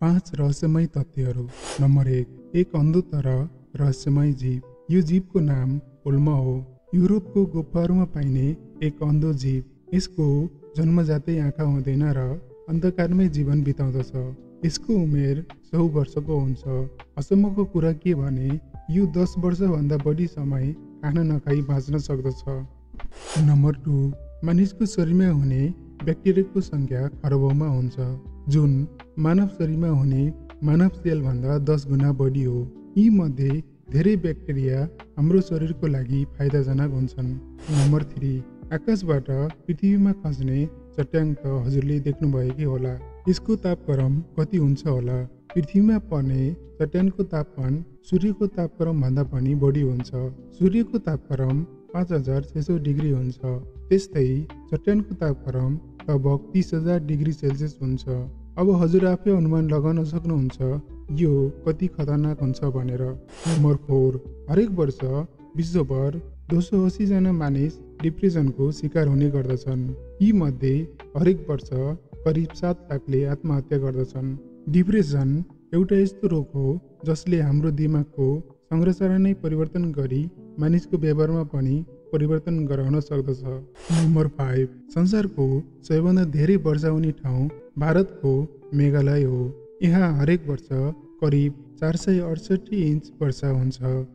5 रहस्यमय तथ्यहरू। नम्बर 1, एक अन्धो तर रहस्यमय जीव। यो जीवको नाम ओल्म हो। युरोपको गुफाहरूमा पाइने एक अन्धो जीव। यसको जन्मजातै आँखा हुँदैन र अन्धकारमै जीवन बिताउँदछ। यसको उमेर 100 वर्षको हुन्छ। अचम्मको कुरा के भने यो 10 वर्षभन्दा बढी समय खाना नखाई बाँच्न सक्दछ। नम्बर 2, मानिसको शरीरमा हुने ब्याक्टेरियाको सङ्ख्या खरबौँमा हुन्छ, जुन मानव शरीरमा हुने मानव सेलभन्दा 10 गुणा बढी हो। यी मध्ये धेरै ब्याक्टेरिया हाम्रो शरीरको लागि फाइदाजनक हुन्छन्। नम्बर 3, आकाशबाट पृथ्वीमा खस्ने चट्याङ त हजुरले देख्नुभएकै होला। यसको तापक्रम कति हुन्छ होला? पृथ्वीमा पर्ने चट्याङको तापमान सूर्यको तापक्रम भन्दा पनि बढी हुन्छ। सूर्यको तापक्रम 5600 डिग्री हुन्छ। त्यस्तै चट्याङको तापक्रम लगभग 30,000 डिग्री सेल्सियस हुन्छ। अब हजुर आफै अनुमान लगाउन सक्नुहुन्छ यो कति खतरनाक हुन्छ भनेर। नम्बर 4, हरेक वर्ष विश्वभर 280 जना मानिस डिप्रेसनको शिकार हुने गर्दछन्। यी मध्ये हरेक वर्ष करिब 7 लाखले आत्महत्या गर्दछन्। डिप्रेसन एउटा यस्तो रोग हो जसले हाम्रो दिमागको संरचना नै परिवर्तन गरी मानिसको व्यवहारमा पनि परिवर्तन गराउन सक्दछ। नम्बर 5, संसारको सबैभन्दा धेरै वर्षा हुने ठाउँ भारतको मेघालय हो। यहाँ हरेक वर्ष करिब 468 इन्च वर्षा हुन्छ।